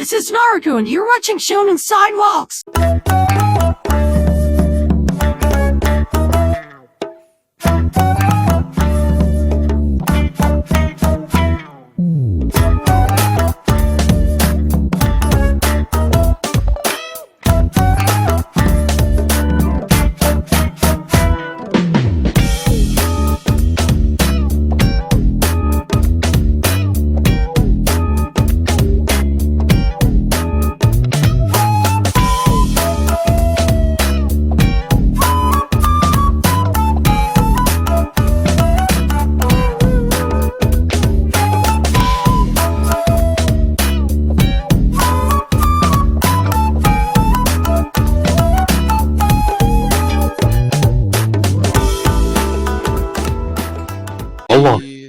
This is Naruto, and you're watching Shonen Sidewalks.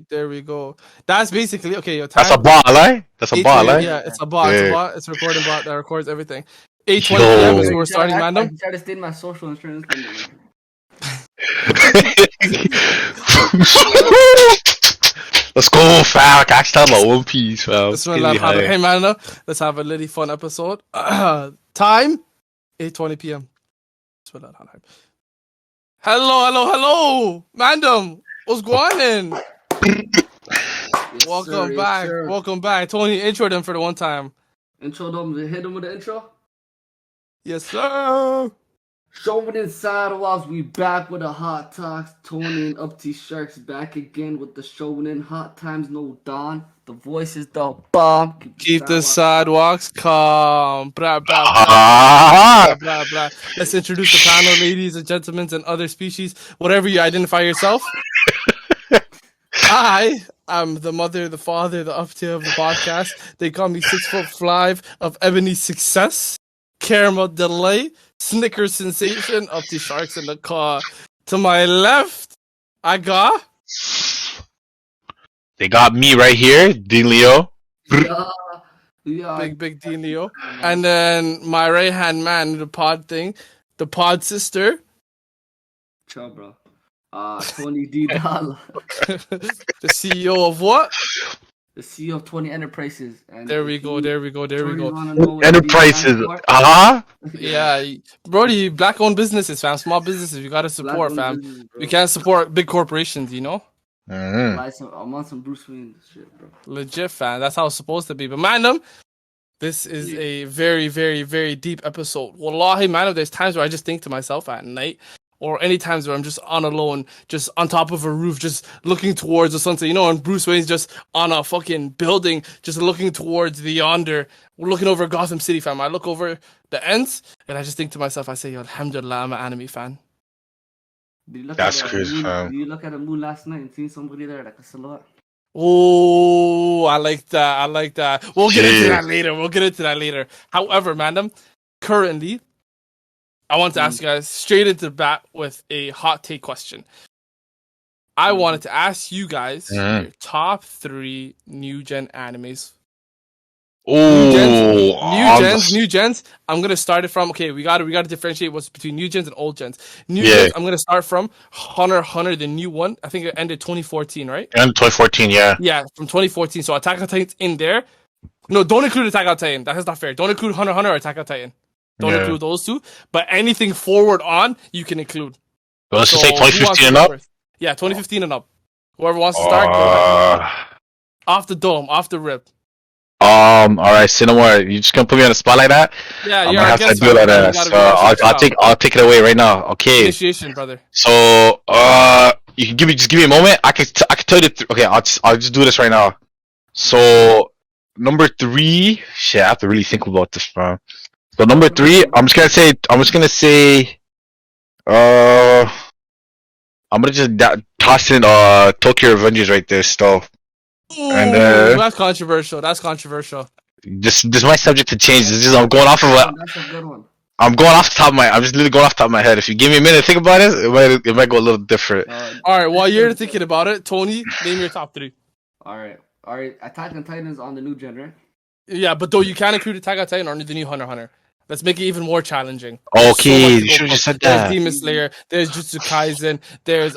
There we go. That's basically okay. Your time. That's a bot, right? That's a bot, right? Yeah, it's a bot. Yeah. It's a bot. It's a recording bot that records everything. 8:20 p.m. is when we're starting, Mandem. I try to stay in my social insurance. Let's go, fam. I can't stand my One Piece, fam. Hey, Mandem. Let's have a little fun episode. Time 8:20 p.m. Hello, Mandem. What's going on? Welcome back. Welcome back. Tony, intro them for the one time. Intro them. Hit them with the intro. Yes, sir. Shonen Sidewalks, we back with a hot talks. Tony and Upty Sharks back again with the Shonen Hot Times No Dawn. The voice is the bomb. Keep the sidewalks calm. Blah, blah, blah, blah, blah, blah. Let's introduce the panel, ladies and gentlemen, and other species. Whatever you identify yourself. I am the mother, the father, the uptail of the podcast. They call me 6'5" of ebony success, caramel delight, Snickers sensation, up the sharks in the car. To my left, I got. They got me right here, Dean Leo. Yeah. Big Dean Leo. And then my right hand man, the pod thing, the pod sister. Ciao, bro. Tony D. Dollar. The CEO of what? The CEO of 20 Enterprises. And there we go. Enterprises. Yeah, Brody, black-owned businesses, fam. Small businesses, you gotta support, fam. You can't support big corporations, you know? Mm-hmm. I'm on some Bruce Wayne shit, bro. Legit, fam. That's how it's supposed to be. But, man, this is a very, very, very deep episode. Wallahi, man, there's times where I just think to myself at night, or any times where I'm just on alone, just on top of a roof, just looking towards the sunset, you know, and Bruce Wayne's just on a fucking building, just looking towards the yonder. We're looking over Gotham City, fam. I look over the ends, and I just think to myself, I say, Alhamdulillah, I'm an anime fan. That's crazy, fam. Did you look at the moon last night and see somebody there like a silhouette? Oh, I like that. We'll get into that later. However, Mandem, currently, I want to ask you guys straight into the bat with a hot take question. I wanted to ask you guys your top 3 new gen animes. New gens. I'm gonna start it from. Okay, we gotta differentiate what's between new gens and old gens. Gens. I'm gonna start from Hunter x Hunter, the new one. I think it ended 2014, right? Ended 2014, yeah. Yeah, from 2014. So Attack on Titan's in there. No, don't include Attack on Titan. That is not fair. Don't include Hunter x Hunter or Attack on Titan. Don't include those two, but anything forward on, you can include. Well, let's just say 2015 and up? Yeah, 2015 and up. Whoever wants to start, go ahead. Off the dome, off the rip. Alright, Cinnamore, you just gonna put me on the spot like that? Yeah, I'm gonna have to do it like that. So I'll take it away right now. Okay. Initiation, brother. So, you can give me a moment. I can tell you okay, I'll just do this right now. So, number 3, shit, I have to really think about this, bro. So number 3, I'm just gonna say, I'm gonna just toss in Tokyo Revengers right there still. And that's controversial. This might subject to change. It's just I'm going off of what. That's a good one. I'm going off the top of my. I'm just literally going off the top of my head. If you give me a minute to think about it, it might go a little different. All right. While you're thinking about it, Tony, name your top 3. All right. Attack on Titan is on the new gen, right? Yeah, but though you can't include Attack on Titan or the new Hunter x Hunter. Let's make it even more challenging. Okay, you should have just said that. There's Demon Slayer, there's Jujutsu Kaisen, there's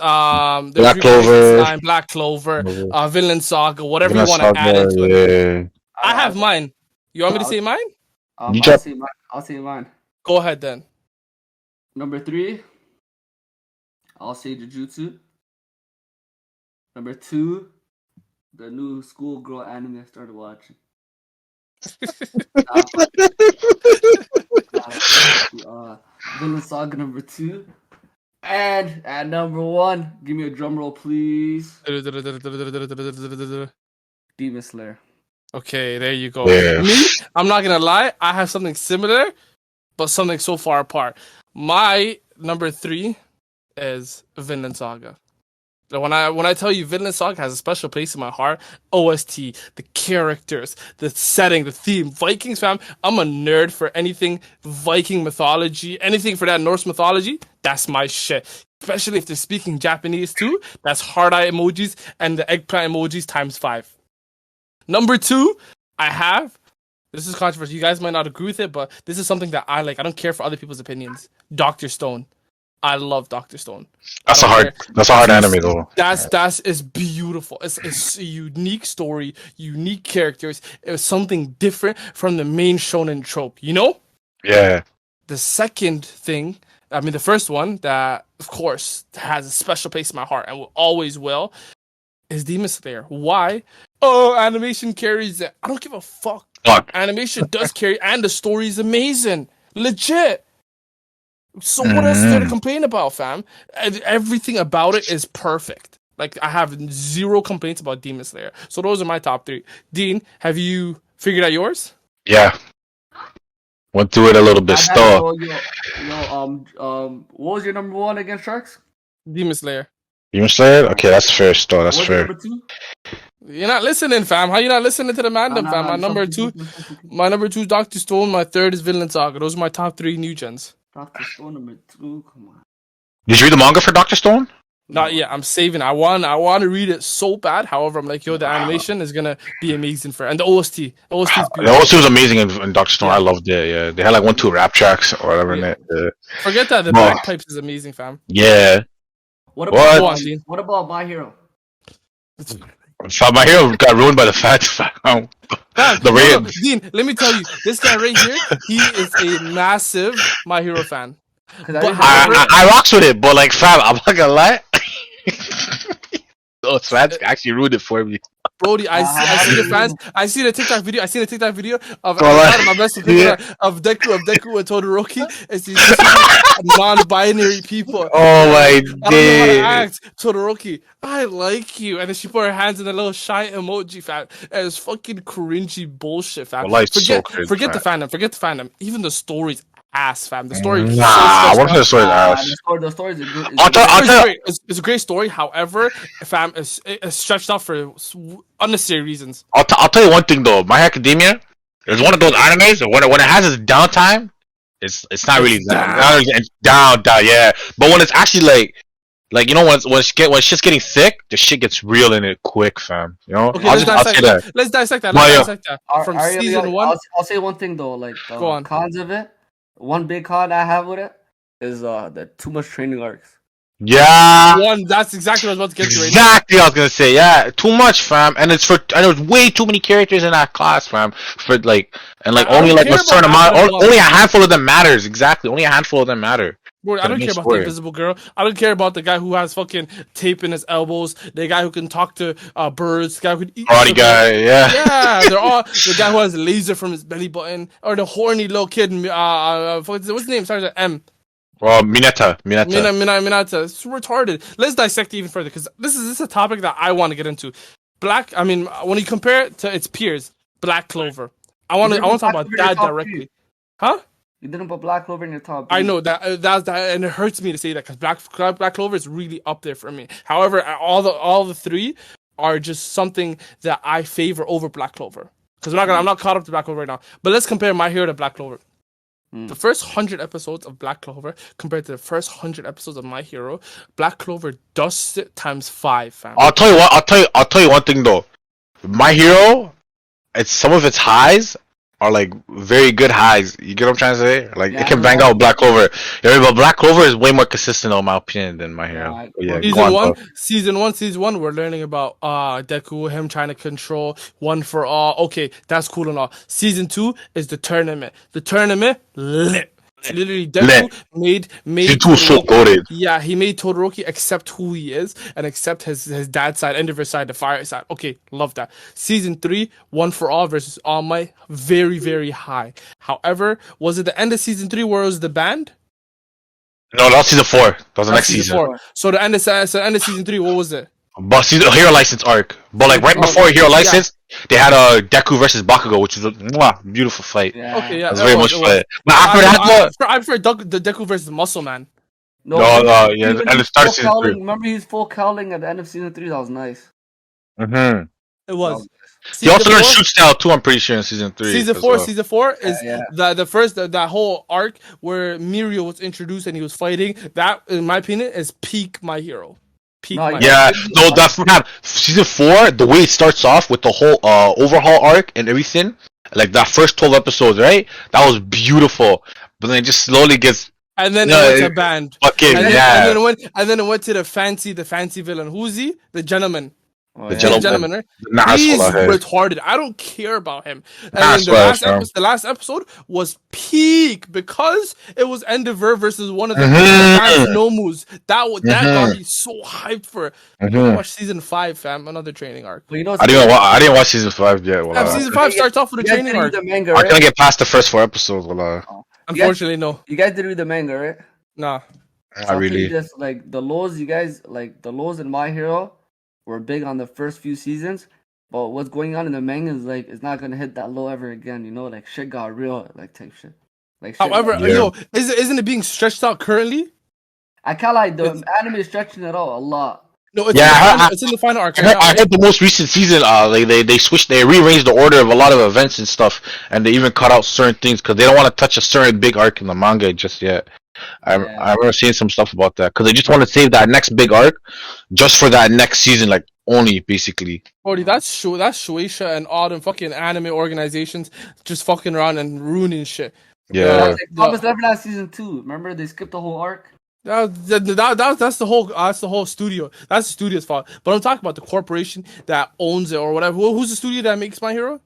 Black Clover, Vinland Saga, whatever you want to add into it. I have mine. You want me to say mine? You drop- I'll say mine. Go ahead then. Number 3, I'll say Jujutsu. Number 2, the new schoolgirl anime I started watching. Venom Saga number 2. And at number 1, give me a drum roll, please. Demon Slayer. Okay, there you go. Yeah. Me, I'm not gonna lie, I have something similar, but something so far apart. My number 3 is Vinland Saga. When I tell you Vinland Saga has a special place in my heart, OST, the characters, the setting, the theme, Vikings fam, I'm a nerd for anything Viking mythology, anything for that Norse mythology, that's my shit. Especially if they're speaking Japanese too, that's heart eye emojis and the eggplant emojis times 5. Number 2, this is controversial, you guys might not agree with it, but this is something that I like. I don't care for other people's opinions. Dr. Stone. I love Dr. Stone. That's a hard anime though. That is beautiful. It's a unique story, unique characters. It was something different from the main shonen trope, you know? Yeah. The second thing, the first one that of course has a special place in my heart and will always will, is Demon Slayer. Why? Oh, animation carries it. I don't give a fuck. Animation does carry, and the story is amazing. Legit. So what else is there to complain about, fam? Everything about it is perfect. Like, I have 0 complaints about Demon Slayer. So those are my top 3. Dean, have you figured out yours? Yeah. Went through it a little bit. What was your number 1 against Sharks? Demon Slayer. Demon Slayer? Okay, that's fair, Still. That's fair. Number 2? You're not listening, fam. How you not listening to the mandem, fam? My number 2 is Dr. Stone. My 3rd is Vinland Saga. Those are my top 3 new gens. Dr. Stone number 2, come on. Did you read the manga for Dr. Stone? Not yet. I'm saving. I want to read it so bad. However, I'm like, the animation is gonna be amazing and the OST. The OST is beautiful. The OST was amazing in Dr. Stone. I loved it. Yeah, they had like 1-2 rap tracks or whatever in it. Forget that. The bagpipes is amazing, fam. Yeah. What about My Hero? My Hero got ruined by the fans, fam. Dean, let me tell you, this guy right here, he is a massive My Hero fan. I rocks with it, but like, fam, I'm not gonna lie. Those fans actually ruined it for me. Brody, I see the fans. I see the TikTok video. Of my best friend of Deku and Todoroki. It's these non-binary people. Oh my god! I don't know how to act. Todoroki, I like you, and then she put her hands in a little shy emoji, fam. And it's fucking cringy bullshit, fam. Well, forget the fandom. Even the story's ass, fam. The story. I want the story's ass. The story's a good. It's a great story. However, fam, it's stretched out for unnecessary reasons. I'll tell you one thing though. My Academia is one of those animes that when it has its downtime, it's not really down. It's down. Yeah. But when it's actually like you know when it's just getting thick, the shit gets real in it quick, fam. You know. Okay, let's dissect that. From season 1. I'll say one thing though. Like cons of it. One big con I have with it is the too much training arcs. Yeah. That's exactly what I was about to get to. Exactly, I was gonna say. Yeah, too much, fam, and there's way too many characters in that class, fam. For only a certain amount, only a handful of them matters. Exactly, only a handful of them matter. Bro, I don't care about the invisible girl. I don't care about the guy who has fucking tape in his elbows. The guy who can talk to birds. The guy who can eat. Karate guy, yeah. Yeah, they're all the guy who has a laser from his belly button, or the horny little kid. What's his name? Starts with M. Well, Mineta. It's retarded. Let's dissect it even further because this is a topic that I want to get into. When you compare it to its peers, Black Clover. I want to talk about that directly. Huh? You didn't put Black Clover in your top. I know that's and it hurts me to say that because Black Clover is really up there for me. However, all the 3 are just something that I favor over Black Clover because I'm not caught up to Black Clover right now. But let's compare My Hero to Black Clover. The first 100 episodes of Black Clover compared to the first 100 episodes of My Hero, Black Clover does it times 5, fam. I'll tell you one thing though. My Hero, some of its highs are like very good highs. You get what I'm trying to say? Like Yeah, it can I bang know. out Black Clover. Yeah, but Black Clover is way more consistent, in my opinion, than My Hero. Right. But yeah, Season go on, Season one, though. season one, we're learning about Deku, him trying to control one for all. Okay, that's cool and all. Season 2 is the tournament. The tournament lit. Literally, Deku made Season 2 is so Todoroki. goated. Yeah, he made Todoroki accept who he is and accept his dad's side, Endeavor side, the fire side. Okay, love that. Season 3, One for All versus All Might, very, very high. However, was it the end of season 3 where it was the band? No, that was season 4. That was the That's next season. 4. So the end of season 3, what was it? But season Hero License arc. But like right before Hero License, they had a Deku versus Bakugou, which is a beautiful fight. Yeah. Okay, yeah, That's it very was, much it was. fun. But after that, I prefer the Deku versus Muscle Man. No, yeah, when and he it starts full season 3. cowling, remember he's full cowling at the end of season 3? That was nice. Mm-hmm. It was. He also learned shoot style too. I'm pretty sure in season 3. Season 4, season 4 is Yeah. the first that whole arc where Mirio was introduced and he was fighting. That, in my opinion, is peak My Hero. Peak No, My Yeah, Hero. no, that's not season 4. The way it starts off with the whole overhaul arc and everything, like that first 12 episodes, right? That was beautiful. But then it just slowly gets And then No, it went to band. fucking And then, yeah. and then it went to the fancy villain. Who's he? The gentleman. Oh, The The gentleman. gentleman, right? Nah, He's that's what I heard. retarded. I don't care about him. And Nah, then that's what I heard. the last episode was peak because it was Endeavor versus one of the Mhm. advanced Nomus. That got Mhm. me so hyped for it. Mhm. Watch season 5, fam. Another training arc. But you know, I didn't watch season 5 yet. Fam, season 5 starts off with a you guys training didn't arc. read the manga, I right? couldn't get past the first 4 episodes. Wallah. Unfortunately, no. You guys did read the manga, right? Nah. Not really. Just like the lows, you guys like the lows in My Hero were big on the first few seasons, but what's going on in the manga is like it's not gonna hit that low ever again. You know, like shit got real, like type shit. Like shit However, got- yo, isn't it being stretched out currently? I can't like the anime is stretching it out a lot. No, it's, Yeah, it's in the final arc. I Right now, heard the most recent season, they rearranged the order of a lot of events and stuff, and they even cut out certain things because they don't want to touch a certain big arc in the manga just yet. I remember seeing some stuff about that because they just want to save that next big arc just for that next season, like only basically. Brody, that's Shueisha and all them fucking anime organizations just fucking around and ruining shit. Yeah. Thomas Neverland season 2. Remember they skipped the whole arc. That's the whole studio. That's the studio's fault. But I'm talking about the corporation that owns it or whatever. Who's the studio that makes My Hero?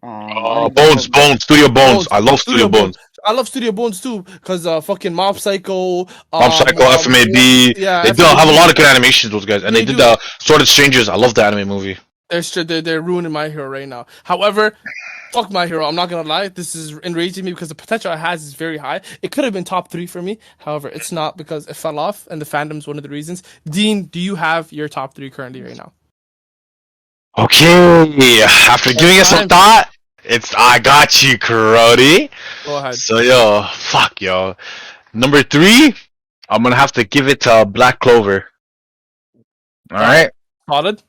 Bones, Studio Bones. I love Studio Bones. I love Studio Bones too, because fucking Mob Psycho, FMAB. yeah, They do have a lot of good animations, those guys, and they did the Sword of Strangers. I love the anime movie. They're ruining My Hero right now. However, fuck My Hero. I'm not gonna lie. This is enraging me because the potential it has is very high. It could have been top 3 for me. However, it's not because it fell off, and the fandom's one of the reasons. Dean, do you have your top 3 currently right now? Okay, after giving it some thought, I got you, Karate. Go ahead. So yo. Number 3, I'm gonna have to give it to Black Clover. All right. Solid.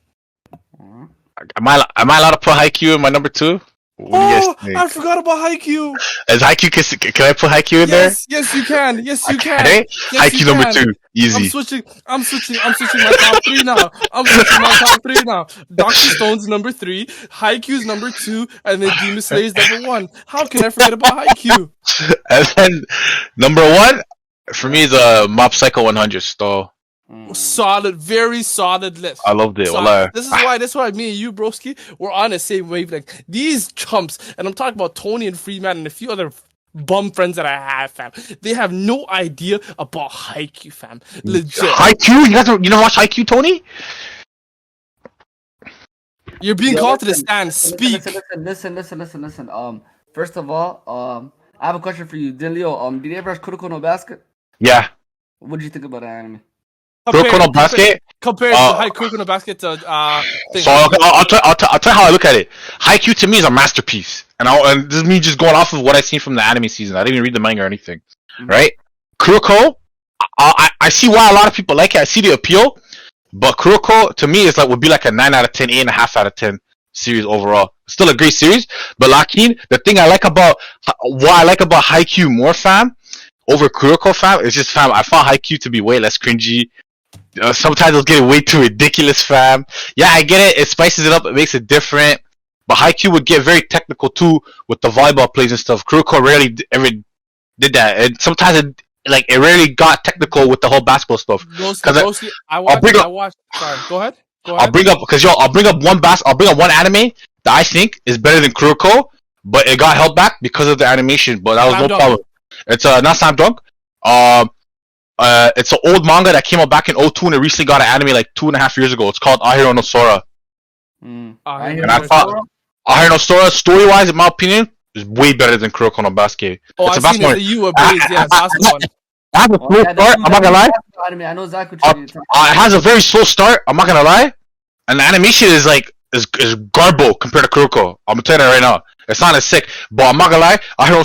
Am I allowed to put Haikyuu in my number 2? What do you guys think? I forgot about Haikyuu. Is Haikyuu? Can I put Haikyuu in there? Yes, you can. Yes, you can. Okay. Yes, Haikyuu you number can. 2, easy. I'm switching my top 3 now. I'm switching my top 3 now. Dr. Stone's number 3, Haikyuu's number 2, and then Demon Slayer's number 1. How can I forget about Haikyuu? And then number 1 for me is Mob Psycho 100. So Solid, very solid list. I loved it. Solid. This is why me and you, broski, we're on the same wavelength. These chumps, and I'm talking about Tony and Freeman and a few other bum friends that I have, fam. They have no idea about Haikyuu, fam. Legit. Haikyuu? You never watch Haikyuu, Tony? You're being called to the stand. Speak. Listen. First of all, I have a question for you, Leo. Did you ever watch Kuroko no Basket? Yeah. What did you think about that anime? Kuroko no Basket? Compared to Kuroko no Basket to thing. So I'll tell you how I look at it. Haikyuu to me is a masterpiece, and this is me just going off of what I've seen from the anime season. I didn't even read the manga or anything, right? Kuroko, I see why a lot of people like it. I see the appeal, but Kuroko to me would be like a 9 out of 10, 8.5 out of 10 series overall. Still a great series, but Lakin, the thing I like about Haikyuu more, fam, over Kuroko, fam, is just, fam, I found Haikyuu to be way less cringy. Sometimes it's getting way too ridiculous, fam. Yeah, I get it. It spices it up. It makes it different. but Haikyuu would get very technical too with the volleyball plays and stuff. Kuroko rarely ever did that, and sometimes it rarely got technical with the whole basketball stuff. Broski, I watched. Sorry, go ahead. I'll bring up one anime that I think is better than Kuroko, but it got held back because of the animation. But that was no problem. It's not Slam Dunk. It's an old manga that came out back in 2002 and it recently got an anime like 2.5 years ago. It's called Ahiro no Sora. And I thought Ahiro no Sora, story-wise, in my opinion, is way better than Kuroko no Basket. Oh, it's I've seen it. You were based, yeah, basketball. It has a slow start, I'm not gonna lie. I know exactly what you're talking about. It has a very slow start, I'm not gonna lie. And the animation is garbo compared to Kuroko. I'm gonna tell you that right now. It's not as sick, but I'm not gonna lie. Ahiro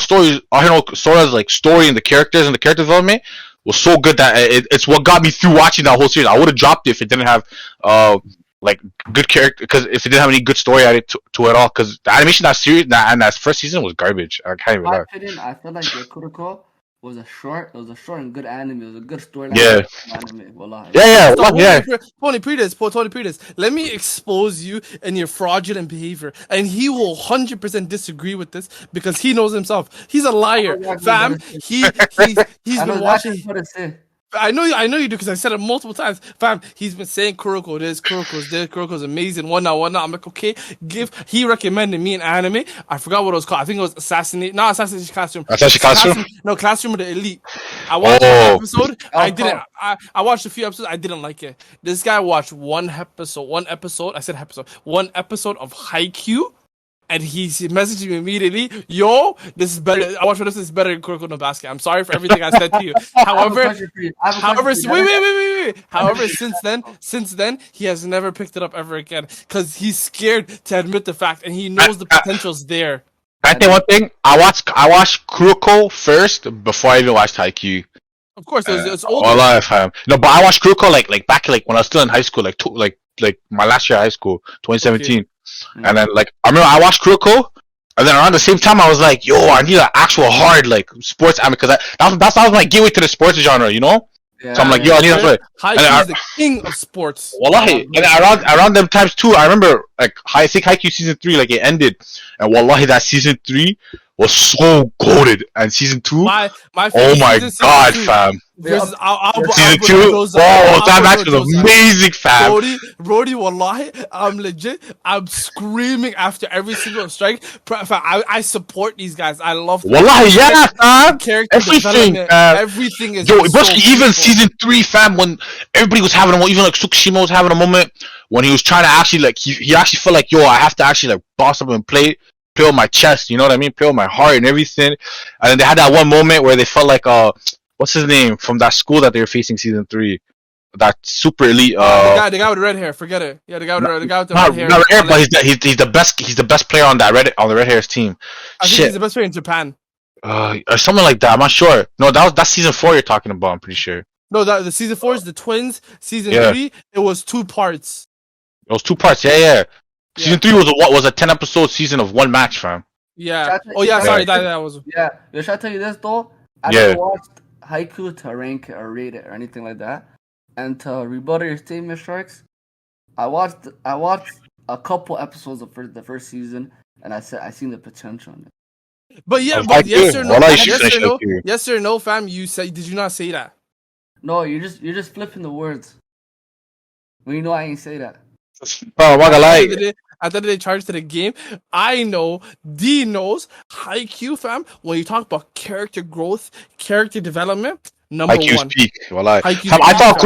Sora's like story and the characters and the character development was so good that it's what got me through watching that whole series. I would have dropped it if it didn't have like good character, because if it didn't have any good story added to it all. Because the animation that series and that first season was garbage. I can't even lie. I feel like Kuroko was a short and good anime. It was a good storyline. Yeah. Anime. Wallah. Yeah. Tony Predes, let me expose you and your fraudulent behavior. And he will 100% disagree with this because he knows himself. He's a liar, fam. He's been watching. I know you do because I said it multiple times, fam. He's been saying Kuroko this, Kuroko's amazing, whatnot. I'm like, okay, he recommended me an anime. I forgot what it was called. I think it was Assassination Classroom. No, Classroom of the Elite. I watched an episode. I watched a few episodes. I didn't like it. This guy watched one episode of Haikyuu. And he's messaging me immediately, yo, this is better. I watch this is better than Kuroko no Basket. I'm sorry for everything I said to you. However, since then, he has never picked it up ever again because he's scared to admit the fact, and he knows the potential's there. I think one thing I watched Kuroko first before I even watched Haikyuu. Of course, it's older. No, but I watched Kuroko like back when I was still in high school, like my last year of high school, 2017. Okay. And then I remember I watched Kuroko, and then around the same time I was like, yo, I need an actual hard sports anime because that was my gateway to the sports genre, you know. Yeah, so I'm like, yo, I need that. Haikyuu is the king of sports. Wallahi, and around them times too, I remember I think Haikyuu season 3 it ended, and wallahi that season 3 was so goated, and season 2, my oh my god, fam. Season 2, that match was amazing, fam. Brody, wallahi, I'm legit. I'm screaming after every single strike. I support these guys. I love them. Wallahi, yeah, fam. Everything is. Yo, even season 3, fam, when everybody was having even Tsukishima was having a moment when he was trying to actually he actually felt like, yo, I have to actually boss up and play with my chest, you know what I mean? Play with my heart and everything. And then they had that one moment where they felt like what's his name from that school that they were facing season 3? That super elite. The guy with the red hair. Forget it. Yeah, the guy with the red hair. Not red hair, but he's the best. He's the best player on the red hairs team. I think he's the best player in Japan. Or something like that. I'm not sure. No, that's season 4 you're talking about. I'm pretty sure. No, the season 4 is the twins. Season 3, it was 2 parts. It was 2 parts. Yeah. Season 3 was a 10-episode season of one match, fam. Yeah. Sorry, that was. Yeah. Should I tell you this though? I never watched Haikyuu to rank it or rate it or anything like that. And to rebuttal your statement, Sharks, I watched a couple episodes of the first season, and I seen the potential in it. But yes or no, fam. Did you not say that? No, you're just flipping the words. Well, you know I ain't say that. Oh, what a lie. At the end of the charge to the game, I know, D knows, Haikyuu, fam, when you talk about character growth, character development, number Haikyuu's 1. Peak. Well, I thought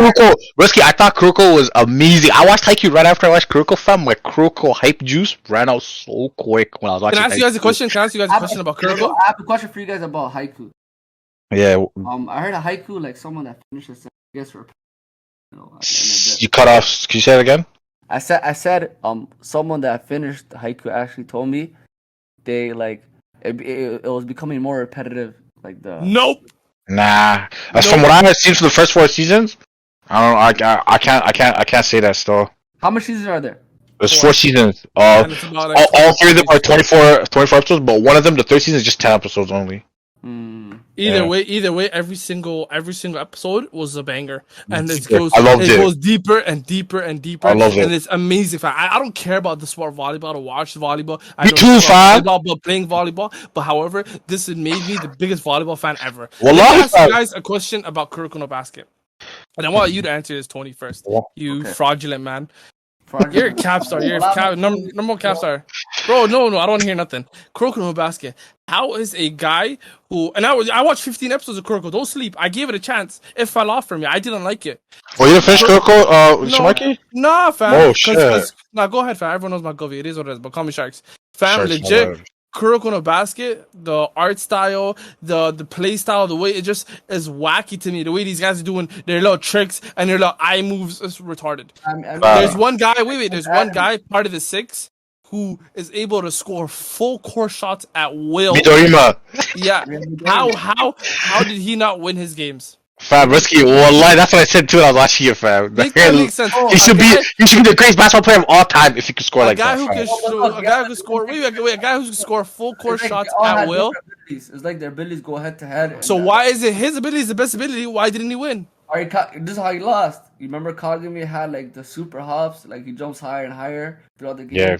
Kuroko was amazing. I watched Haikyuu right after I watched Kuroko, fam. My Kuroko hype juice ran out so quick when I was watching. Can I ask you guys a question? About Kuroko? I have a question for you guys about Haikyuu. Yeah. I heard a Haikyuu someone that finishes, I guess, you cut off. Can you say it again? I said someone that finished Haikyuu actually told me they it was becoming more repetitive Nope. Nah. From what I've seen for the first 4 seasons, I don't know. I can't say that still. How many seasons are there? There's 4 seasons. All 3 of them are 24 episodes, but one of them, the 3rd season, is just 10 episodes only. Either way, every single episode was a banger, and it I loved it. goes deeper and deeper and deeper. I love it. And it's amazing. Fam. I don't care about the sport of volleyball to watch volleyball. I Me know too, the sport of fam. volleyball, but playing volleyball. But however, this has made me the biggest volleyball fan ever. Wallahi, Let me ask fam. you guys a question about Kuroko no Basket, and I want you to answer this, Tony, first. You fraudulent man. You're a cap star. You're a number one cap star. Bro, no, I don't want to hear nothing. Kuroko no Basket. How is a guy who... And I watched 15 episodes of Kuroko. Don't sleep. I gave it a chance. It fell off for me. I didn't like it. Oh, you didn't finish Kuroko, Shimaki? Nah, fam. Oh, shit. Nah, go ahead, fam. Everyone knows my Govey. It is what it is. But call me Sharks. Fam, Sharks, legit. Kuroko no Basket, the art style, the play style, the way it just is wacky to me. The way these guys are doing their little tricks and their little eye moves is retarded. There's one guy, there's one guy, part of the 6, who is able to score full court shots at will. Midorima. Yeah. How did he not win his games? Fam, risky. Wallahi, that's what I said too when I was watching it, fam. Makes sense. He should be the greatest basketball player of all time if he could score like that. A guy who can score full court shots at will. It's like their abilities go head to head. So why is it his ability is the best ability? Why didn't he win? Alright, this is how he lost. You remember Kagami had like the super hops, like he jumps higher and higher throughout the game. Yeah.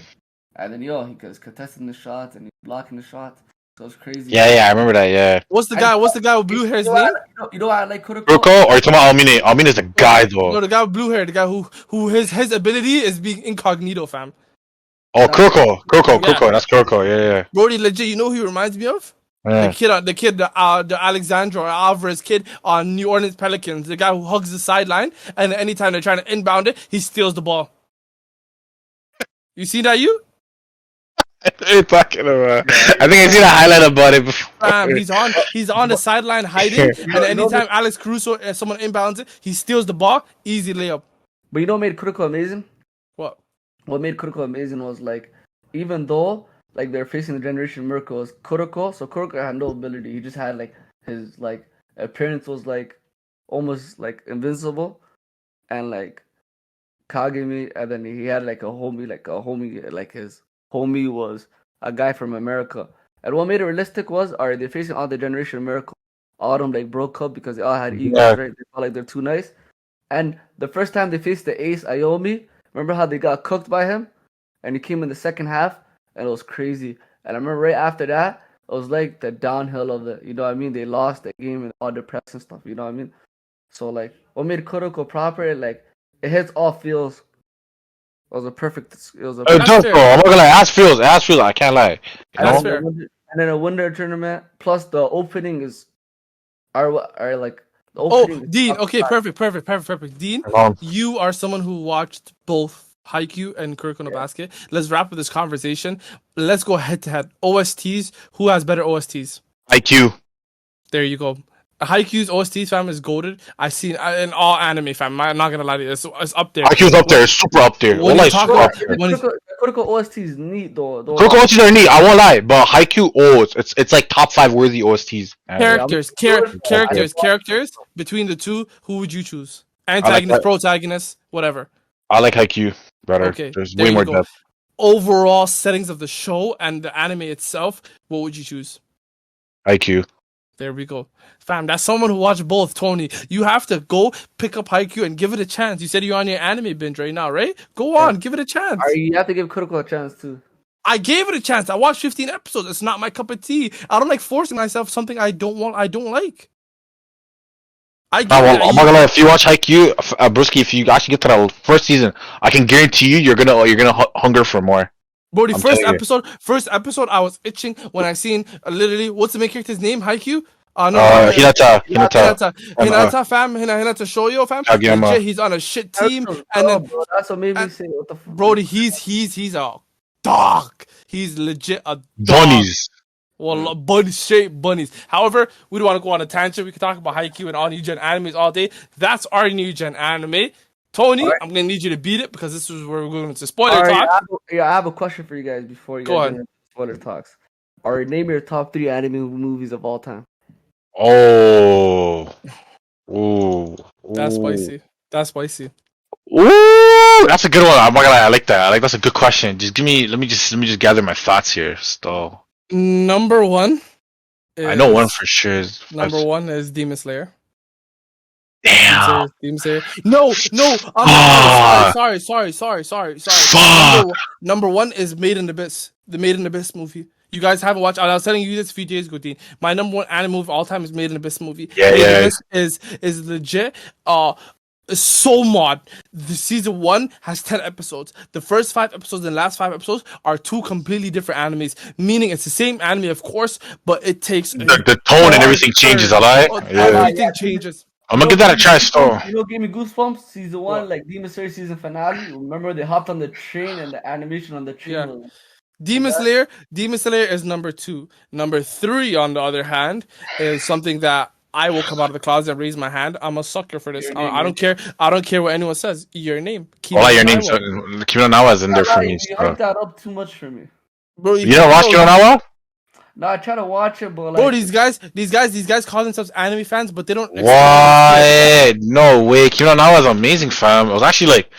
And then he goes contesting the shots and he's blocking the shots. So it's crazy. Yeah, I remember that. Yeah. What's the guy with blue hair's name? You know I like Kuroko? Kuroko, or you talking about Almine? Almine's a guy though. No, the guy with blue hair, the guy who his ability is being incognito, fam. Oh, Kuroko. That's Kuroko. Yeah. Brody, legit, you know who he reminds me of? Yeah. The Alexandra Alvarez kid on New Orleans Pelicans, the guy who hugs the sideline, and anytime they're trying to inbound it, he steals the ball. You see that, you? You're talking about. I think I seen a highlight about it before. He's on the sideline hiding, and anytime Alex Caruso someone inbounds it, he steals the ball, easy layup. But you know what made Kuroko amazing? What? What made Kuroko amazing was like, even though like they're facing the Generation Miracle, was Kuroko. So Kuroko had no ability. He just had like his like appearance was like almost like invincible, and like Kagami, and then he had like his homie was a guy from America. And what made it realistic was, they're facing all the Generation Miracle. All of them like broke up because they all had egos, right? They felt like they're too nice. And the first time they faced the ace Ayomi, remember how they got cooked by him? And he came in the second half, and it was crazy. And I remember right after that, it was like the downhill of the, you know what I mean? They lost the game and all depressed and stuff, you know what I mean? So like, what made Kuroko proper? Like, it hits all feels. It was a perfect. I'm not gonna lie. Ask feels. I can't lie. That's fair. And then a winter tournament. Plus the opening is, are like. The opening Dean. Okay, perfect. Dean, you are someone who watched both Haikyuu and Kuroko no Basket. Let's wrap up this conversation. Let's go head to head. OSTs. Who has better OSTs? IQ. There you go. Haikyuu's OST fam is goated. I've seen in all anime fam. I'm not gonna lie to you, it's up there. Haikyuu's up there. It's super up there. Kuroko OST is neat though. Kuroko OSTs are neat. I won't lie, but Haikyuu, it's like top 5 worthy OSTs. Characters between the two. Who would you choose? Antagonist, protagonist, whatever. I like Haikyuu better. Okay, there's way more depth. Overall settings of the show and the anime itself. What would you choose? Haikyuu. There we go. Fam, that's someone who watched both, Tony. You have to go pick up Haikyuu and give it a chance. You said you're on your anime binge right now, right? Go on, give it a chance. You have to give Kuroko a chance too. I gave it a chance. I watched 15 episodes. It's not my cup of tea. I don't like forcing myself something I don't like. I'm not gonna lie. If you watch Haikyuu, Brewski, if you actually get to the first season, I can guarantee you're gonna hunger for more. Bro, the first episode, I was itching when I seen literally what's the main character's name? Haikyuu? Hinata fam, Hinata Shoyo fam. Kageyama. He's on a shit team, and then bro, that's what made me say what the fuck. Brody, he's a dog. He's legit a dog. Bunnies. Well, straight bunnies. However, we don't want to go on a tangent. We can talk about Haikyuu and all new gen animes all day. That's our new gen anime. Tony, right. I'm gonna need you to beat it because this is where we're going to spoiler talk. I have a question for you guys before you go into spoiler talks. Name your top 3 anime movies of all time. Oh, ooh, that's spicy. Ooh, that's a good one. I'm not gonna lie, I like that. That's a good question. Let me just gather my thoughts here. So number 1 I know one is- for sure. Is Number one is Demon Slayer. Damn. Demon Slayer. No. Ah. Sorry. Fuck. Number one is Made in Abyss. The Made in Abyss movie. You guys haven't watched. I was telling you this a few days ago, Dean. My number one anime movie of all time is Made in Abyss movie. Yeah, Made in yeah. Abyss is legit. So mod. The season 1 has 10 episodes. The first 5 episodes and the last 5 episodes are 2 completely different animes. Meaning it's the same anime, of course, but it takes The tone and everything changes. I like. Yeah. Everything changes. I'm gonna give that a try. Store. You know, gave me goosebumps. Season 1, What? like Demon Slayer season finale. Remember they hopped on the train and the animation on the train. Yeah. Was, Demon Slayer is number 2. Number 3, on the other hand, is something that I will come out of the closet and raise my hand. I'm a sucker for this. Your name, I don't care. I don't care what anyone says. Your name. Well, your name. Kiminawa. Kimino is in there for me. you hyped that up too much for me. Bro, You don't watch Kimino? No, I try to watch it, but like, Bro, these guys call themselves anime fans, but they don't. Why? No way. Kimino is amazing, fam. It was actually like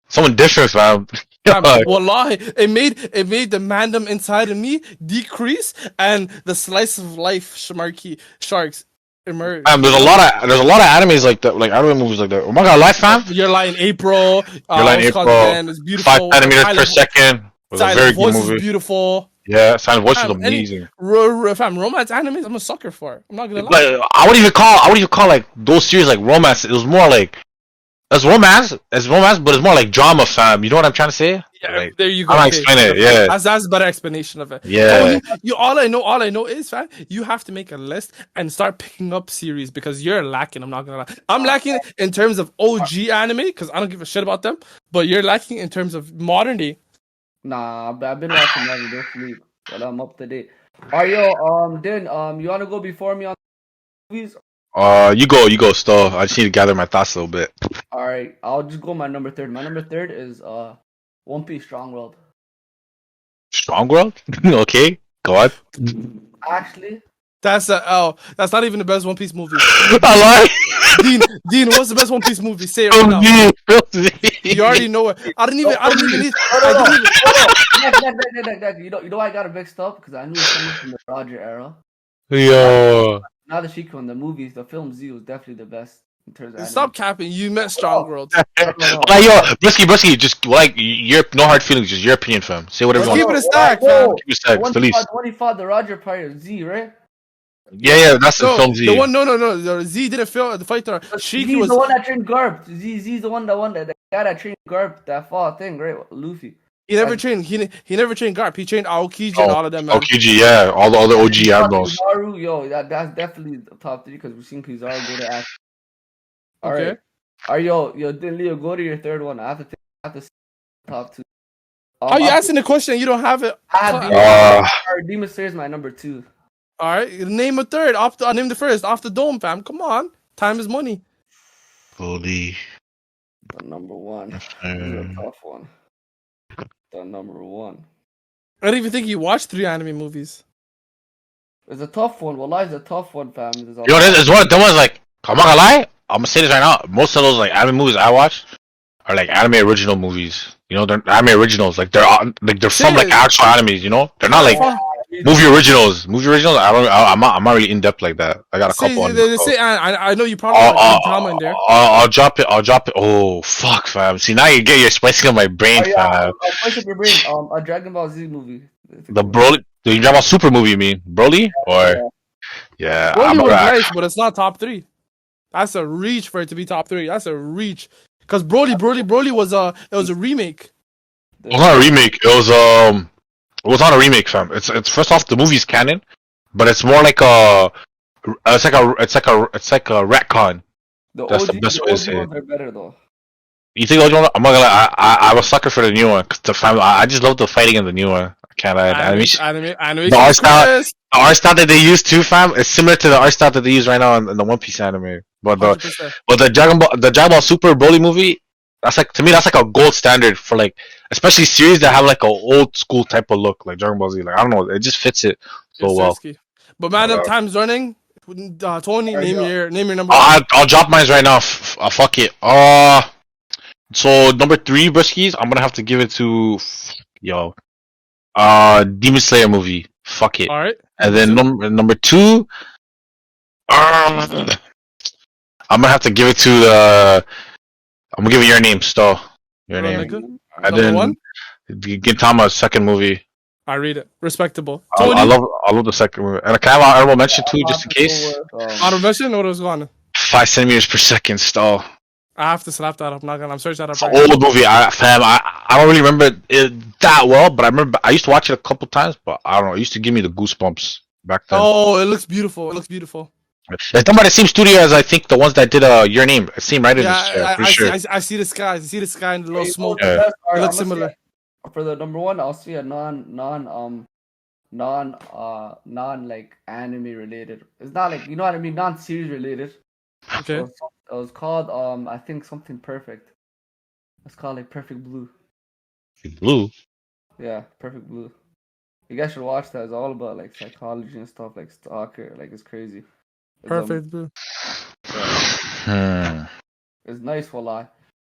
someone different, fam. Wallahi, it made the mandem inside of me decrease, and the slice of life sharks emerge. There's a lot of animes like that, like anime movies like that. Oh my god, life, fam. You're lying, April. You're lying, April. It's beautiful. 5 centimeters per second. It was a very good Voice movie. is beautiful. Yeah, Silent Voice was amazing. Fam, romance animes, I'm a sucker for it. I'm not gonna lie. Like, I wouldn't even call like those series like romance. It was more like it's romance, but it's more like drama, fam. You know what I'm trying to say? Yeah, Like, there you go. I don't explain it. Yeah, That's a better explanation of it. yeah. You all I know is, fam, you have to make a list and start picking up series because you're lacking. I'm not gonna lie. I'm lacking in terms of OG anime because I don't give a shit about them. But you're lacking in terms of modern day. nah, I've been watching that. Don't sleep, but I'm up to date. Are yo, Din, you wanna go before me on movies? You go, still. I just need to gather my thoughts a little bit. All right, I'll just go my number third. My number third is One Piece Strong World. Strong World? Okay, go on. Actually, That's not even the best One Piece movie. I like. Dean, what's the best One Piece movie? Say it right now. You already know it. I didn't even need. You know I got it mixed up because I knew it was coming from the Roger era. Yo. Now the Shiko in the movies, the film Z was definitely the best in terms of Stop capping. You met Strong World. Like, yo, Brisky, just like your no hard feelings, just your opinion, fam. Say whatever you Keep want. it a stack, fam. Keep it stacked, When please. he fought the Roger Pirate Z, right? Yeah, that's the film Z. The one, no. The Z didn't feel the fight. He's Shiki was the one that trained Garp. Z's the guy that trained Garp, that fought thing, right? Luffy. He never trained. He never trained Garp. He trained Aokiji and all of them. Man. Aokiji, yeah, all the other OG admirals. Kizaru, yo, that's definitely the top 3 because we've seen Kizaru go to action. All Okay. right. All right, yo, then Leo, go to your third one. I have to top 2. How you asking the question? You don't have it. I have Demon Slayer is my number 2. All right. Name a third. Name the first. Off the dome, fam. Come on. Time is money. Holy. The number 1. This is a tough one. The number 1. I don't even think you watched 3 anime movies. It's a tough one. Wallah, it's a tough one, fam. Yo, there's one. That was like, I'm not gonna lie. I'm gonna say this right now. Most of those like anime movies I watch are like anime original movies. You know, they're anime originals. Like they're from like actual animes. You know, they're not like movie originals. I'm not really in depth like that. I got a couple. I know you probably got drama in there. I'll drop it. Oh fuck, fam. See, now you're spicing up my brain, fam. I'll spice up your brain. A Dragon Ball Z movie. The Broly. Do you talk about Super movie? You mean Broly or yeah? Broly was nice, but it's not top 3. That's a reach for it to be top 3. That's a reach. Because Broly was a remake. It was not a remake. It was not a remake, fam. It's first off the movie's canon, but it's more like it's like a retcon. That's the best way to say it. Ones are better though. You think I'm not gonna lie, I'm a sucker for the new one. Cause I just love the fighting in the new one. I can't lie. Animation. The art style that they use too, fam, is similar to the art style that they use right now in the One Piece anime. But the Dragon Ball Super Broly movie, that's like, to me, that's like a gold standard for like, especially series that have like a old school type of look, like Dragon Ball Z. Like I don't know, it just fits it so well. But man, time's running. Tony, name your number. I'll drop mine right now. Fuck it. So number 3, Briskies, I'm gonna have to give it to Demon Slayer movie. Fuck it. All right. And then number 2, I'm gonna have to give it to the. I'm gonna give it your name, Sto. Your name. And Number then 1. Gintama's second movie. I read it. Respectable. I Tony, love the second movie. And can I have an honorable mention too, just in case? honorable mention. What was going on? 5 centimeters per second, Sto. I have to slap that up. Not gonna. I'm searching that up. It's an Right old movie. I don't really remember it that well, but I remember I used to watch it a couple times. But I don't know. It used to give me the goosebumps back then. Oh, it looks beautiful. It looks beautiful. It's done by the same studio as I think the ones that did Your Name. Same writers. Yeah, for sure. I see the sky. I see the sky and the little smoke. Yeah. It looks similar. For the number 1, I'll see a non like anime related. It's not like, you know what I mean, non-series related. Okay. It was called I think something perfect. It's called like Perfect Blue. Blue. Yeah, Perfect Blue. You guys should watch that. It's all about like psychology and stuff, like stalker. Like it's crazy. Perfect blue. Hmm. It's nice, wallah.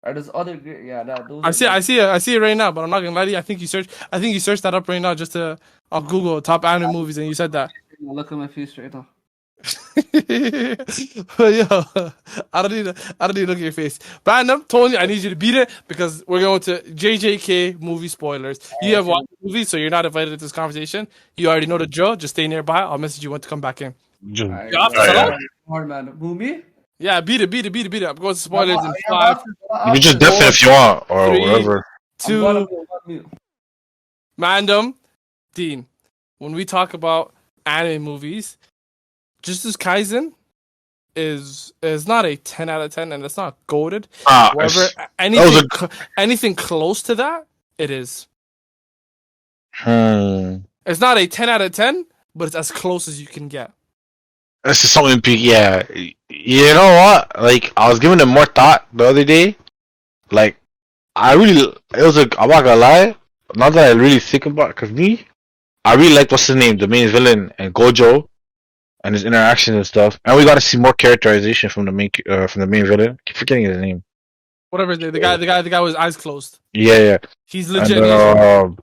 There's other those I see it right now, but I'm not gonna lie to you. I think you searched that up right now just to on Google top anime movies, and you said that. Look at my face right now. But yo, I don't need to look at your face. Brandon, Tony, I need you to beat it because we're going to JJK movie spoilers. You have watched the movie, so you're not invited to this conversation. You already know the drill. Just stay nearby. I'll message you when to come back in. Hard man. Who, me? Yeah, beat it. I'm going to spoilers in 5, You can just deafen if you want, or 3, whatever. 2. Mandem, Dean. When we talk about anime movies, Jujutsu Kaisen is not a 10 out of 10, and it's not goated. However, anything close to that, it is. It's not a 10 out of 10, but it's as close as you can get. This is something big, yeah. You know what? Like, I was giving it more thought the other day. Like, I'm not gonna lie, now that I really think about it, because I really like what's his name, the main villain, and Gojo, and his interactions and stuff. And we got to see more characterization from the main villain. I keep forgetting his name. Whatever his name, the guy with his eyes closed. Yeah. He's legit. And,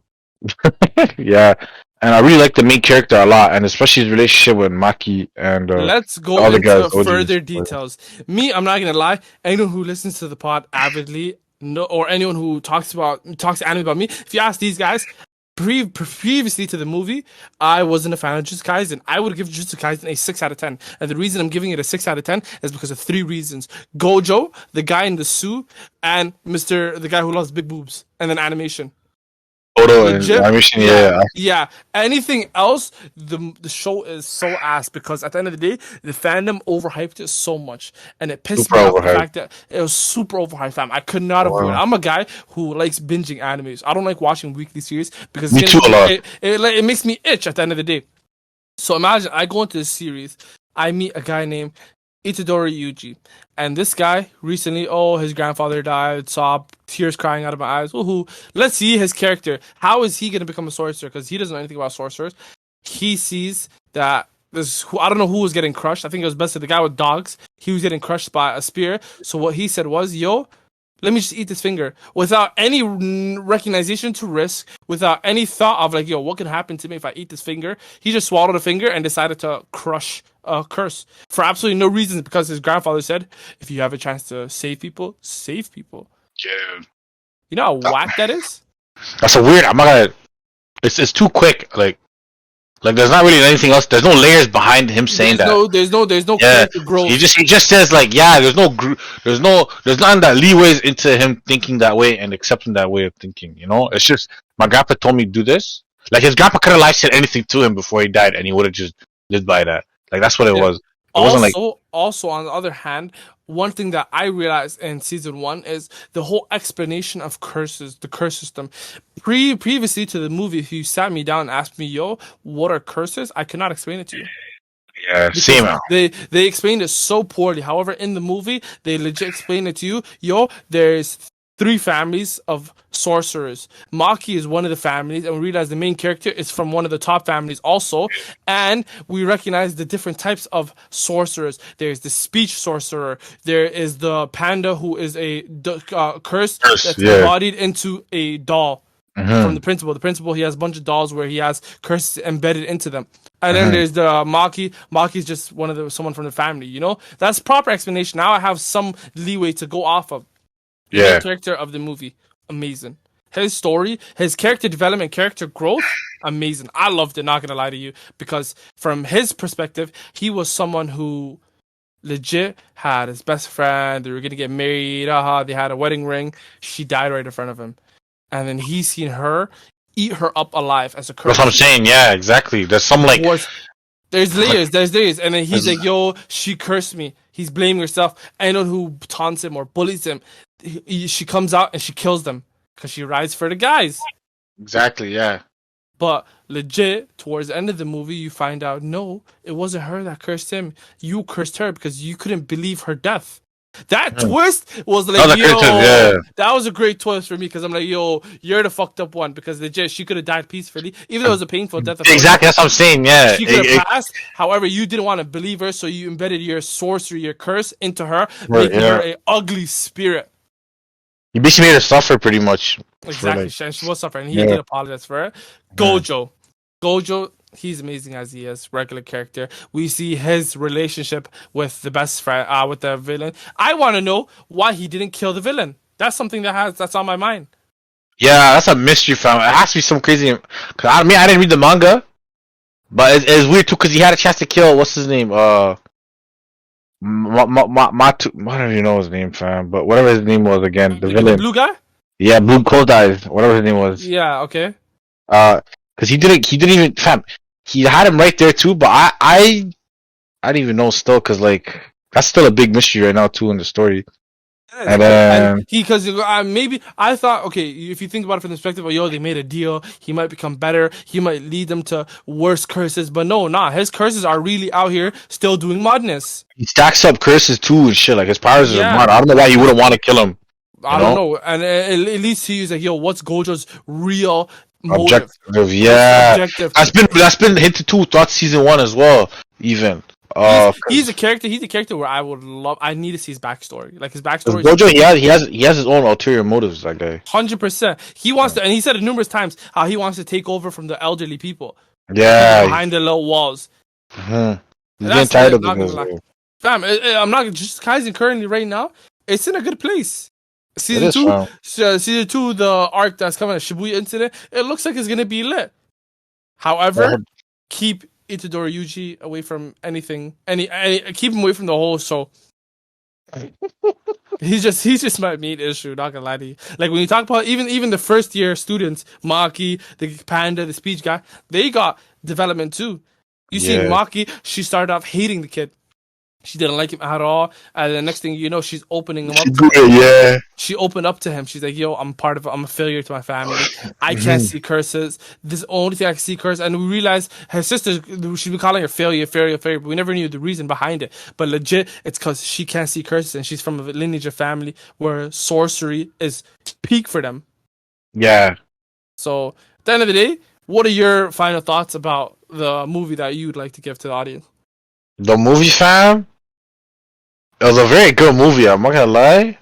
yeah. And I really like the main character a lot, and especially his relationship with Maki and let's go all the into guys, further details. I'm not gonna lie. Anyone who listens to the pod avidly, or anyone who talks anime about me, if you ask these guys, previously to the movie, I wasn't a fan of Jujutsu Kaisen. I would give Jujutsu Kaisen a 6 out of 10. And the reason I'm giving it a 6 out of 10 is because of 3 reasons. Gojo, the guy in the suit, and the guy who loves big boobs, and then animation. Photo and animation, yeah. Anything else, the show is so ass because at the end of the day, the fandom overhyped it so much, and it pissed me off the fact that it was super overhyped. Fam, I could not avoid it. I'm a guy who likes binging animes. I don't like watching weekly series because it makes me itch at the end of the day. So imagine I go into this series, I meet a guy named Itadori Yuji. And this guy recently, his grandfather died, saw tears crying out of my eyes. Woohoo. Let's see his character. How is he going to become a sorcerer? Because he doesn't know anything about sorcerers. He sees that I don't know who was getting crushed. I think it was best the guy with dogs. He was getting crushed by a spear. So what he said was, let me just eat this finger. Without any recognition to risk, without any thought of like, what can happen to me if I eat this finger? He just swallowed a finger and decided to crush a curse for absolutely no reason because his grandfather said, if you have a chance to save people, save people. Yeah. You know how whack that is? That's a weird. It's too quick. Like there's not really anything else. There's no layers behind him saying that. There's no character growth. He just says like, there's none that leeways into him thinking that way and accepting that way of thinking. You know, it's just my grandpa told me to do this. Like his grandpa could have said anything to him before he died, and he would have just lived by that. Like that's what it was. It also, on the other hand, one thing that I realized in season 1 is the whole explanation of curses, the curse system. Previously to the movie, if you sat me down and asked me, what are curses? I could not explain it to you. Yeah, same. They explained it so poorly. However, in the movie, they legit explained it to you. There's 3 families of sorcerers. Maki is one of the families, and we realize the main character is from one of the top families also. And we recognize the different types of sorcerers. There's the speech sorcerer. There is the panda who is a curse that's embodied into a doll. from Mhm. the principal. The principal, he has a bunch of dolls where he has curses embedded into them. And then there's the Maki. Maki's just someone from the family, you know? That's proper explanation. Now I have some leeway to go off of. The main Yeah. character of the movie, amazing. His story, his character development, character growth, amazing. I loved it, not gonna lie to you. Because from his perspective, he was someone who legit had his best friend. They were gonna get married. They had a wedding ring. She died right in front of him. And then he seen her eat her up alive as a curse. That's what I'm saying. Yeah, exactly. There's some like There's layers, and then he's like, "Yo, she cursed me." He's blaming herself. Anyone who taunts him or bullies him, she comes out and she kills them because she rides for the guys. exactly. Yeah. But legit, towards the end of the movie, you find out no, it wasn't her that cursed him. You cursed her because you couldn't believe her death. That twist was like, That was a great twist, yeah. that was a great twist for me because I'm like, yo, you're the fucked up one because legit, she could have died peacefully, even though it was a painful death. Exactly. That's what I'm saying. Yeah. She could have passed. However, you didn't want to believe her, so you embedded your sorcery, your curse into her, making her an ugly spirit. You basically made her suffer pretty much. Exactly, and she was suffering. He did apologize for her. Gojo, he's amazing as he is, regular character. We see his relationship with the best friend, with the villain. I want to know why he didn't kill the villain. That's something that's on my mind. Yeah, that's a mystery, fam. It has to be some crazy. Cause I didn't read the manga, but it's weird too because he had a chance to kill what's his name, Matu. I don't even know his name, fam. But whatever his name was again, the villain. Blue guy. Yeah, Blue Cold Eyes, whatever his name was. Yeah. Okay. Because he didn't even, fam. He had him right there too, but I don't even know still, because like that's still a big mystery right now too in the story. And then because maybe I thought, okay, if you think about it from the perspective of, yo, they made a deal, he might become better, he might lead them to worse curses, but no, his curses are really out here still doing madness. He stacks up curses too and shit. Like his powers are mad. I don't know why you wouldn't want to kill him. I don't know, and it leads to you like, yo, what's Gojo's real motive? Objective. That's been hinted too throughout season 1 as well. Even he's a character where I need to see his backstory. Like his backstory. Gojo, he has his own ulterior motives. That guy. 100%. He wants to, and he said it numerous times how he wants to take over from the elderly people. Yeah, behind the low walls. He's getting tired of this. Fam, I'm not just Kaizen currently right now. It's in a good place. Season 2, the arc that's coming, Shibuya incident. It looks like it's gonna be lit. However, keep Itadori Yuji away from anything. Keep him away from the whole show. He's just my main issue. Not gonna lie to you. Like when you talk about even the first year students, Maki, the panda, the speech guy, they got development too. You see Maki, she started off hating the kid. She didn't like him at all. And the next thing you know, she's opening him up. She opened up to him. She's like, yo, I'm a failure to my family. I can't see curses. This is the only thing I can see curse. And we realized her sister, she's been calling her failure. But we never knew the reason behind it. But legit, it's because she can't see curses. And she's from a lineage of family where sorcery is peak for them. Yeah. So at the end of the day, what are your final thoughts about the movie that you'd like to give to the audience? The movie, fam? It was a very good movie. I'm not gonna lie.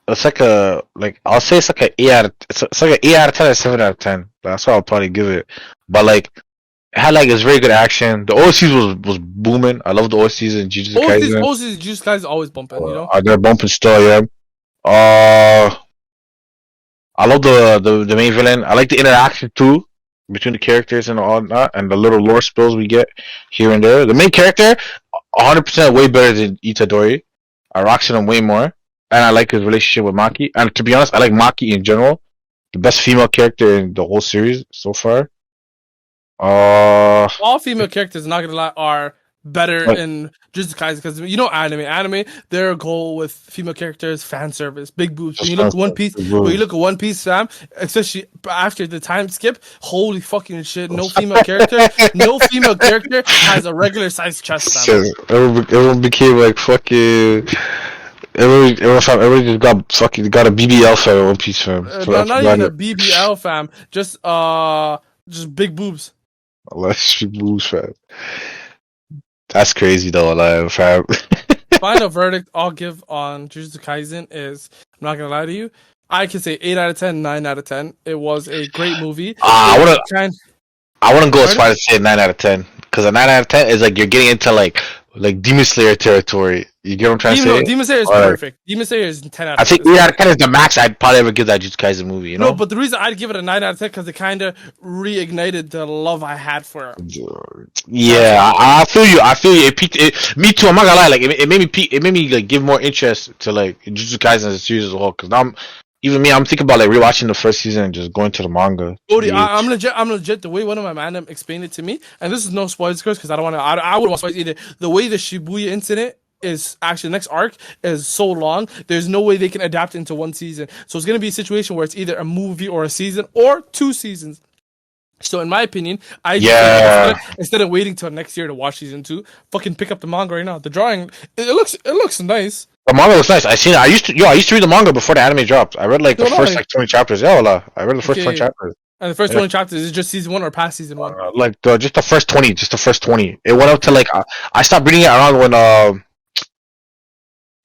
It's like I'll say it's like an 8 out of it's like an 8 out of 10 or 7 out of 10. That's what I'll probably give it. But like it had like it's very good action. The OSTs was booming. I love the OSTs and Jujutsu Kaisen. OSTs Jujutsu Kaisen always bumping, you know. They're bumping still, yeah. I love the main villain. I like the interaction too between the characters and all that, and the little lore spills we get here and there. The main character, 100% way better than Itadori. I rocks him way more, and I like his relationship with Maki. And to be honest, I like Maki in general. The best female character in the whole series so far. All female characters, not gonna lie, are better in Jujutsu Kaisen because you know anime, their goal with female characters, fan service, big boobs. When you look at One Piece, fam, especially after the time skip, holy fucking shit! No female character has a regular sized chest, fam. Everyone became like fucking. Everyone just got a BBL fam in One Piece, fam. Not even a BBL, fam. Just big boobs. Less boobs, fam. That's crazy though, like, fam. Final verdict I'll give on Jujutsu Kaisen is, I'm not gonna lie to you, I can say 8 out of 10, 9 out of 10. It was a great movie. I It wouldn't. kind- I wouldn't go as Pardon? far as say 9 out of 10 because a 9 out of 10 is like you're getting into like Demon Slayer territory. You get what I'm trying to say? Demon Slayer is Or, like, perfect. Demon Slayer is 10 out I of 10. think It's 8 out of 10 is the max I'd probably ever give that Jujutsu Kaisen movie. You know? No, but the reason I'd give it a 9 out of 10 because it kind of reignited the love I had for it. Yeah, I feel you. I feel you. Me too. I'm not gonna lie. Like it made me it made me like give more interest to like Jujutsu Kaisen as a series as well. Because now I'm thinking about like rewatching the first season and just going to the manga. Cody, I'm legit. The way one of my man explained it to me, and this is no spoilers because I don't want to. I wouldn't want spoilers either. The way the Shibuya incident is actually the next arc is so long. There's no way they can adapt into one season. So it's gonna be a situation where it's either a movie or a season or 2 seasons. So in my opinion, I just think instead of waiting till next year to watch season 2, fucking pick up the manga right now. The drawing, it looks nice. The manga was nice. I seen it. I used to read the manga before the anime dropped. I read like the first like 20 chapters. Yeah, voila. I read the first 20 chapters. And the first 20 chapters is just season 1 or past season 1. Just the first 20. Just the first 20. It went up to like I stopped reading it around when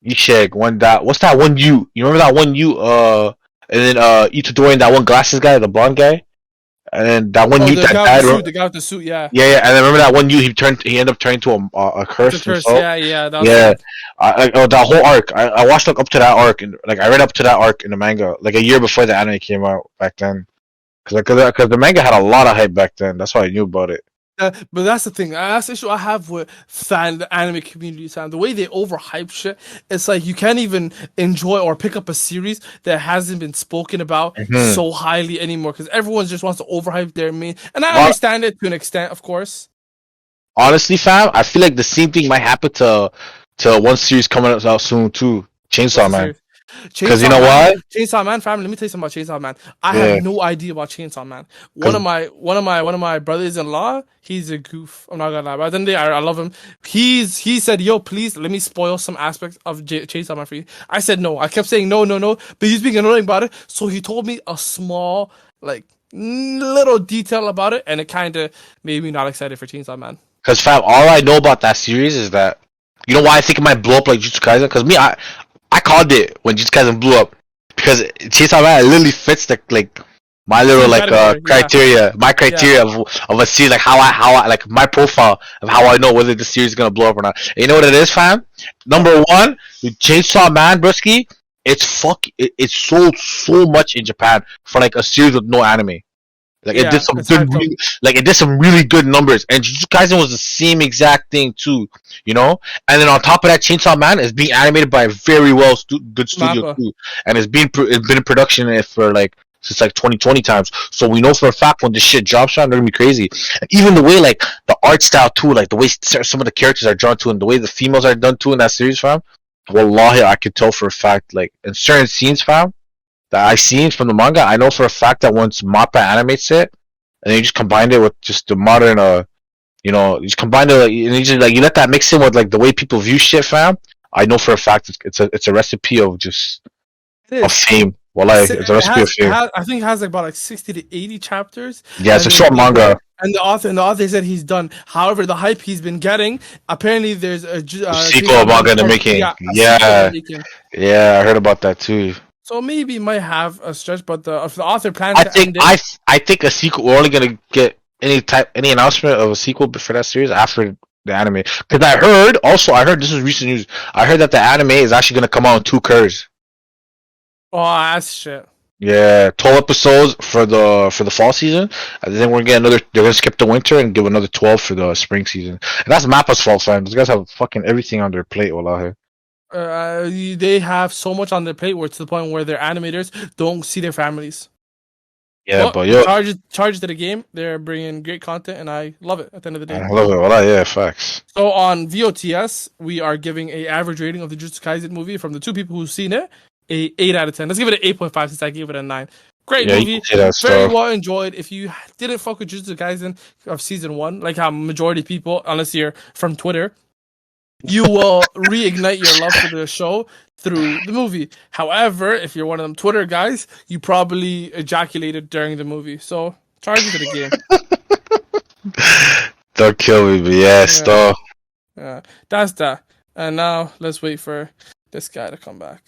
what's that one you remember that one you and then Itadori and that one glasses guy, the blonde guy, and then that one you that died. The guy with the suit, yeah. Yeah, and I remember that one you he ended up turning to a curse. The curse, yeah. That was that whole arc. I watched like up to that arc and like I read up to that arc in the manga like a year before the anime came out back then. Cause the manga had a lot of hype back then. That's why I knew about it. But that's the thing. That's the issue I have with the anime community. The way they overhype shit, it's like you can't even enjoy or pick up a series that hasn't been spoken about so highly anymore. Because everyone just wants to overhype their main. And I understand it to an extent, of course. Honestly, fam, I feel like the same thing might happen to one series coming out soon too. Chainsaw Man. Because you know why? Chainsaw Man, family. Let me tell you something about Chainsaw Man. I had no idea about Chainsaw Man. One of my brothers-in-law, he's a goof. I'm not gonna lie. But at the end of the day, I love him. He said, "Yo, please let me spoil some aspects of Chainsaw Man for you." I said no. I kept saying no, but he's being annoying about it. So he told me a small, like, little detail about it, and it kind of made me not excited for Chainsaw Man. Because fam, all I know about that series is that you know why I think it might blow up like Jujutsu Kaisen. Because I called it when Jujutsu Kaisen blew up because Chainsaw Man literally fits the like my little like criteria, my criteria of a series, like how I like my profile of how I know whether the series is gonna blow up or not. And you know what it is, fam? Number one, Chainsaw Man, Brusky, it sold so much in Japan for like a series with no anime. Like it did some good, it did some really good numbers, and Jujutsu Kaisen was the same exact thing too, you know. And then on top of that, Chainsaw Man is being animated by a very good studio too, and it's been in production for like since like 2020 times. So we know for a fact when this shit drops, they're gonna be crazy. And even the way like the art style too, like the way some of the characters are drawn to, and the way the females are done too in that series, fam. Wallahi, I could tell for a fact, like in certain scenes, fam, that I seen from the manga, I know for a fact that once Mappa animates it, and then you just combine it with just the modern, you just combine it, and you just like you let that mix in with like the way people view shit, fam. I know for a fact it's a recipe of just of fame. Well, like it's a recipe of fame. I think it has like about 60 to 80 chapters. Yeah, it's a short manga. And the author said he's done. However, the hype he's been getting, apparently there's a sequel manga in the making. Yeah, I heard about that too. So maybe it might have a stretch, but if the author plans I think a sequel. We're only gonna get any announcement of a sequel for that series after the anime. Because I heard this is recent news. I heard that the anime is actually gonna come out in 2 curves. Oh, that's shit. Yeah, 12 episodes for the fall season, and then we're gonna get another. They're gonna skip the winter and give another 12 for the spring season. And that's Mappa's fault, fam. These guys have fucking everything on their plate, wallahi. They have so much on their plate where it's to the point where their animators don't see their families. Yeah, but yo, charges to the game. They're bringing great content, and I love it. At the end of the day, I love it. Well, yeah, facts. So on VOTS, we are giving a average rating of the Jujutsu Kaisen movie from the 2 people who've seen it, a 8 out of 10. Let's give it an 8.5 since I gave it a 9. Great movie, very well enjoyed. If you didn't fuck with Jujutsu Kaisen of season 1, like how majority of people, unless you're from Twitter, you will reignite your love for the show through the movie. However, if you're one of them Twitter guys, you probably ejaculated during the movie. So, charge it to the game. Don't kill me, but yes, though. Yeah, that's that. And now, let's wait for this guy to come back.